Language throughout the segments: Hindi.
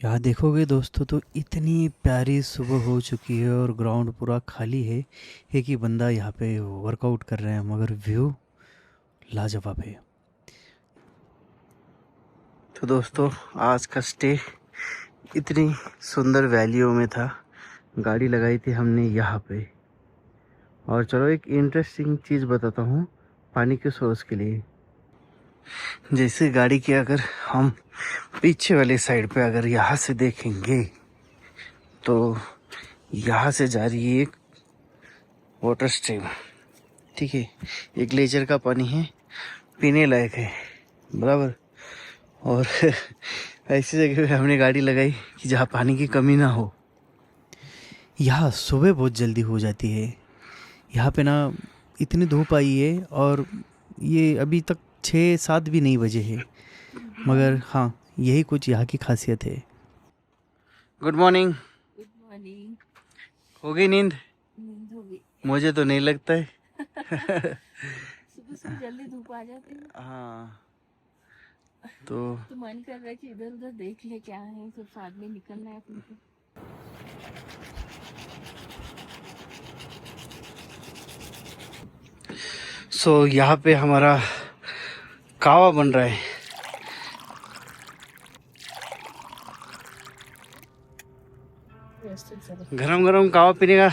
यहाँ देखोगे दोस्तों तो इतनी प्यारी सुबह हो चुकी है और ग्राउंड पूरा खाली है। एक ही बंदा यहाँ पे वर्कआउट कर रहे हैं मगर व्यू लाजवाब है। तो दोस्तों आज का स्टे इतनी सुंदर वैलियों में था। गाड़ी लगाई थी हमने यहाँ पे। और चलो एक इंटरेस्टिंग चीज़ बताता हूँ पानी के सोर्स के लिए। जैसे गाड़ी की अगर हम पीछे वाली साइड पे अगर यहाँ से देखेंगे तो यहाँ से जा रही है एक वाटर स्ट्रीम। ठीक है, एक ग्लेशियर का पानी है, पीने लायक है बराबर। और ऐसी जगह पे हमने गाड़ी लगाई कि जहाँ पानी की कमी ना हो। यहाँ सुबह बहुत जल्दी हो जाती है। यहाँ पे ना इतनी धूप आई है और ये अभी तक 6-7 भी नहीं बजे है, मगर हाँ यही कुछ यहाँ की खासियत है। Good morning. Good morning. हो गई नींद? नींद हो गई। मुझे तो नहीं लगता है। सुबह सुबह जल्दी धूप आ जाती है। हाँ तो मन कर रहा है कि इधर उधर देख ले क्या है, सब साथ में निकलना है अपने को। यहाँ पे हमारा कावा बन रहा है। गरम गरम कावा पीने का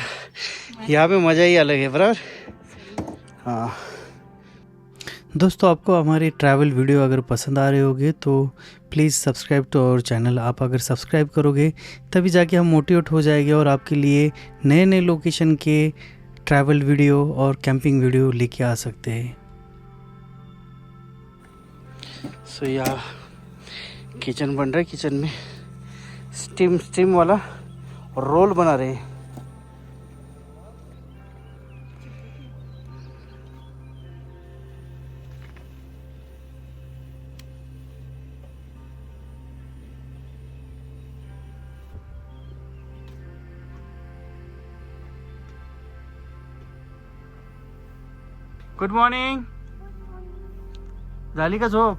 यहाँ पे मज़ा ही अलग है बराबर। हाँ दोस्तों, आपको हमारे ट्रैवल वीडियो अगर पसंद आ रहे होंगे तो please subscribe to our channel. आप अगर सब्सक्राइब करोगे तभी जाके हम मोटिवेट हो जाएंगे और आपके लिए नए नए लोकेशन के ट्रैवल वीडियो और कैंपिंग वीडियो लेके आ सकते हैं। यहाँ किचन बन रहा है। किचन में स्टीम वाला रोल बना रहे हैं। Good morning. झाली का झोप?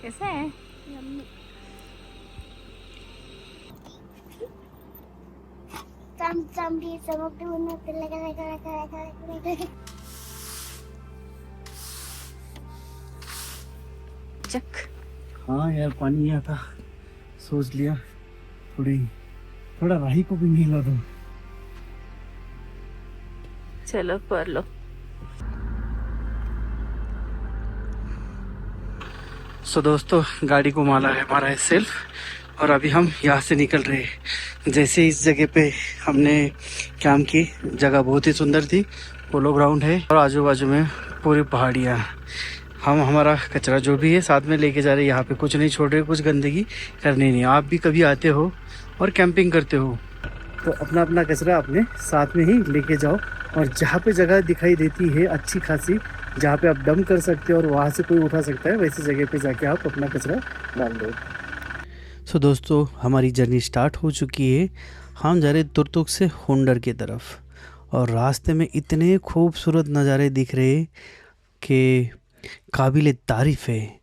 कैसा है? चक। हाँ यार पानी आया था, सोच लिया थोड़ा राही को भी मिला दो। चलो कर लो। दोस्तों गाड़ी को माला है हमारा है सेल्फ और अभी हम यहाँ से निकल रहे हैं। जैसे इस जगह पे हमने कैंप की, जगह बहुत ही सुंदर थी, पोलो ग्राउंड है और आजू बाजू में पूरी पहाड़ियाँ। हम हमारा कचरा जो भी है साथ में लेके जा रहे हैं। यहाँ पे कुछ नहीं छोड़ रहे, कुछ गंदगी करनी नहीं। आप भी कभी आते हो और कैंपिंग करते हो तो अपना अपना कचरा अपने साथ में ही लेके जाओ। और जहाँ पे जगह दिखाई देती है अच्छी खासी, जहाँ पे आप डंप कर सकते हो और वहाँ से कोई उठा सकता है, वैसी जगह पे जाके आप अपना कचरा डाल दो। दोस्तों हमारी जर्नी स्टार्ट हो चुकी है। हम जा रहे तुरतुक से हुंडर की तरफ और रास्ते में इतने खूबसूरत नज़ारे दिख रहे कि काबिल तारीफ़ है।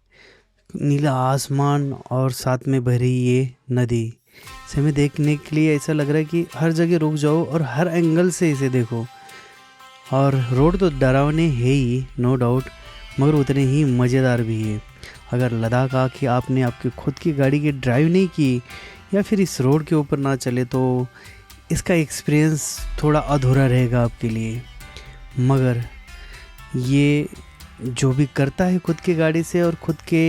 नीला आसमान और साथ में बह रही ये नदी से हमें देखने के लिए ऐसा लग रहा है कि हर जगह रुक जाओ और हर एंगल से इसे देखो। और रोड तो डरावने है ही नो डाउट, मगर उतने ही मज़ेदार भी है। अगर लद्दाख आके आपने आपकी खुद की गाड़ी की ड्राइव नहीं की या फिर इस रोड के ऊपर ना चले तो इसका एक्सपीरियंस थोड़ा अधूरा रहेगा आपके लिए। मगर ये जो भी करता है खुद की गाड़ी से और खुद के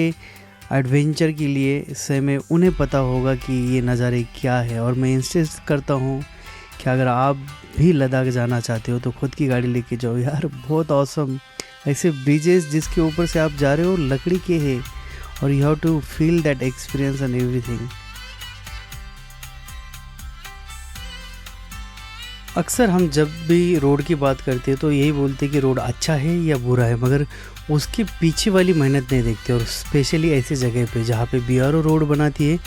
एडवेंचर के लिए से में उन्हें पता होगा कि ये नज़ारे क्या है। और मैं इंसिस्ट करता हूँ कि अगर आप भी लद्दाख जाना चाहते हो तो खुद की गाड़ी लेके जाओ यार, बहुत ऑसम। ऐसे ब्रिजेस जिसके ऊपर से आप जा रहे हो लकड़ी के हैं और you have to feel that experience and everything. अक्सर हम जब भी रोड की बात करते हैं तो यही बोलते हैं कि रोड अच्छा है या बुरा है, मगर उसके पीछे वाली मेहनत नहीं देखते। और स्पेशली ऐसी जगह पे जहाँ पे बीआरओ रोड बनाती है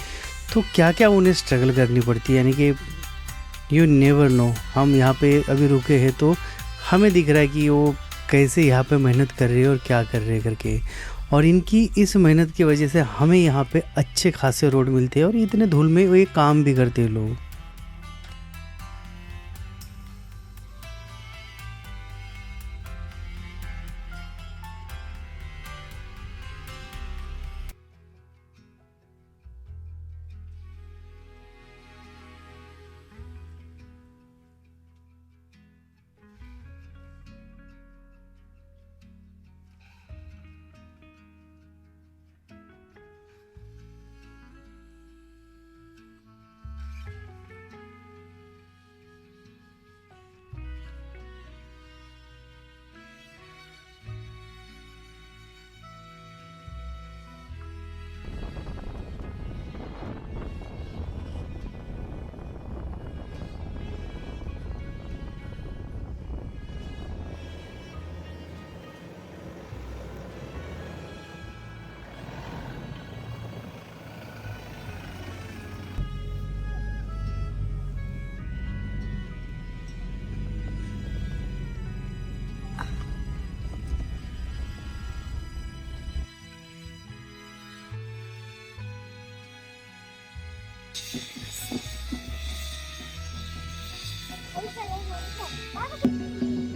तो क्या क्या उन्हें स्ट्रगल करनी पड़ती है, यानी कि यू नेवर नो। हम यहाँ पे अभी रुके हैं तो हमें दिख रहा है कि वो कैसे यहाँ पे मेहनत कर रहे हैं और क्या कर रहे हैं करके। और इनकी इस मेहनत की वजह से हमें यहाँ पे अच्छे खासे रोड मिलते हैं और इतने धूल में ये काम भी करते हैं लोग।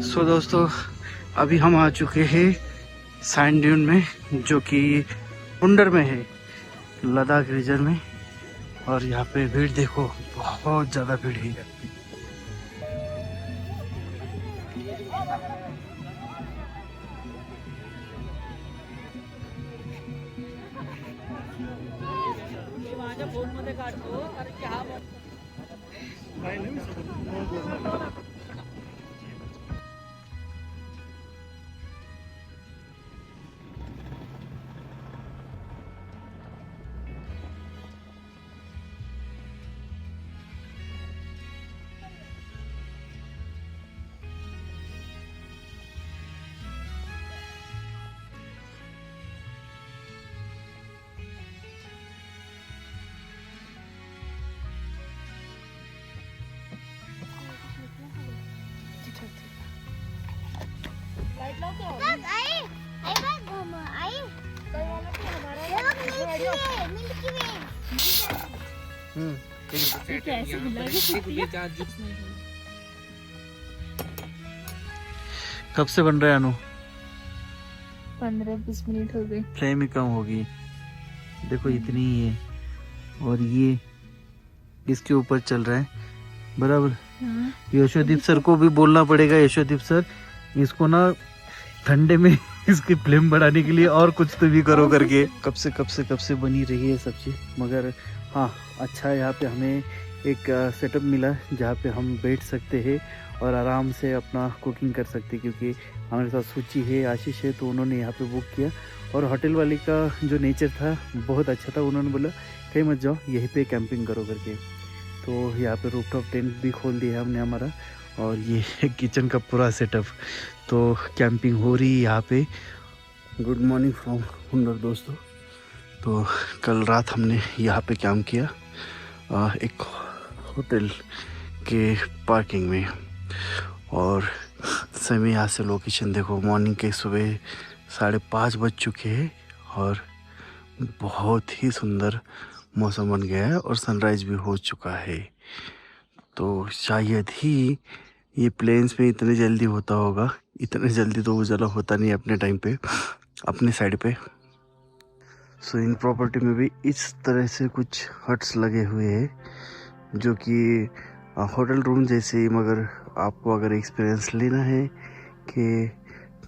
सो दोस्तों, अभी हम आ चुके हैं सैंड ड्यून में, जो कि हुंडर में है, लद्दाख रीजन में। और यहाँ पे भीड़ देखो, बहुत ज़्यादा भीड़ है। कब से बन रहा है अनु? 15-20 मिनट हो गए। फ्लेम ही कम होगी, देखो इतनी ही है। और ये इसके ऊपर चल रहा है बराबर। यशोदीप सर को भी बोलना पड़ेगा, यशोदीप सर इसको ना ठंडे में इसकी फ्लेम बढ़ाने के लिए और कुछ तो भी करो करके। कब से बनी रही है सब्जी, मगर हाँ अच्छा है। यहाँ पे हमें एक सेटअप मिला जहाँ पे हम बैठ सकते हैं और आराम से अपना कुकिंग कर सकते हैं, क्योंकि हमारे साथ सूची है, आशीष है, तो उन्होंने यहाँ पे बुक किया। और होटल वाले का जो नेचर था बहुत अच्छा था, उन्होंने बोला कहीं मत जाओ, यहीं पे कैंपिंग करो करके। तो यहाँ पे रूफटॉप टेंट भी खोल दिया हमने हमारा, और ये किचन का पूरा सेटअप। तो कैंपिंग हो रही है यहाँ पे। गुड मॉर्निंग फ्रॉम हुंडर दोस्तों। तो कल रात हमने यहाँ पे कैंप किया एक होटल के पार्किंग में। और समय यहाँ से लोकेशन देखो, मॉर्निंग के सुबह 5:30 बज चुके हैं और बहुत ही सुंदर मौसम बन गया है और सनराइज़ भी हो चुका है। तो शायद ही ये प्लेन्स में इतने जल्दी होता होगा, इतने जल्दी तो उजाला होता नहीं अपने टाइम पे, अपने साइड पे। सो इन प्रॉपर्टी में भी इस तरह से कुछ हट्स लगे हुए हैं जो कि होटल रूम जैसे ही, मगर आपको अगर एक्सपीरियंस लेना है कि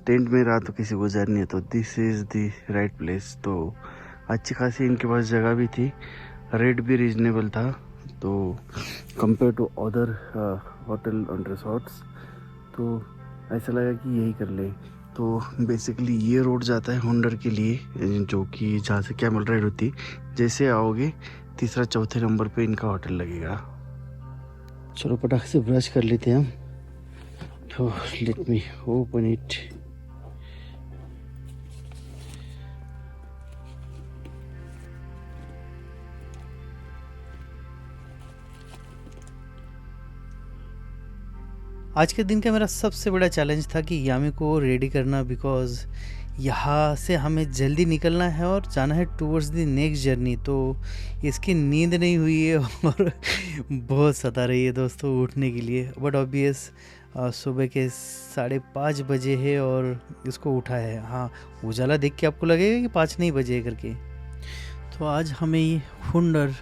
टेंट में रात किसी गुजारनी है तो this is the right place. तो अच्छी खासी इनके पास जगह भी थी, रेट भी रीजनेबल था, तो compare to other hotel and resorts. तो ऐसा लगा कि यही कर ले। तो बेसिकली ये रोड जाता है हुंडर के लिए, जो कि जहाँ से कैमल राइड होती है। जैसे आओगे तीसरा चौथे नंबर पे इनका होटल लगेगा। चलो पटाख से ब्रश कर लेते हैं हम। तो लेट मी ओपन इट। आज के दिन का मेरा सबसे बड़ा चैलेंज था कि यामी को रेडी करना, बिकॉज़ यहाँ से हमें जल्दी निकलना है और जाना है टूवर्ड्स द नेक्स्ट जर्नी। तो इसकी नींद नहीं हुई है और बहुत सता रही है दोस्तों उठने के लिए। बट ऑब्वियस सुबह के 5:30 बजे है और इसको उठा है। हाँ, उजाला देख के आपको लगेगा कि 5 नहीं बजे करके। तो आज हमें ये हुंडर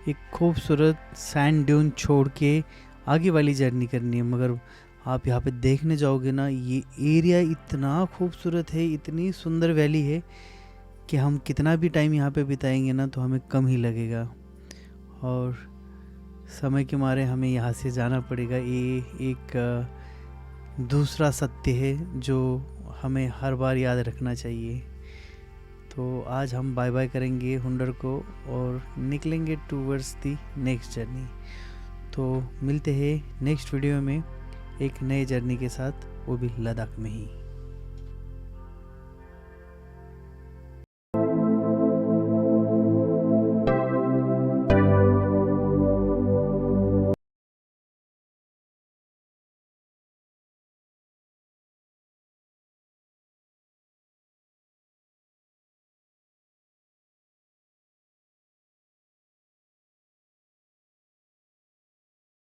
एक खूबसूरत सैंड ड्यून छोड़ के आगे वाली जर्नी करनी है। मगर आप यहाँ पे देखने जाओगे ना, ये एरिया इतना खूबसूरत है, इतनी सुंदर वैली है कि हम कितना भी टाइम यहाँ पे बिताएंगे ना तो हमें कम ही लगेगा। और समय के मारे हमें यहाँ से जाना पड़ेगा। ये एक दूसरा सत्य है जो हमें हर बार याद रखना चाहिए। तो आज हम बाय बाय करेंगे हुंडर को और निकलेंगे टूवर्ड्स दी नेक्स्ट जर्नी। तो मिलते हैं नेक्स्ट वीडियो में एक नए जर्नी के साथ, वो भी लद्दाख में ही।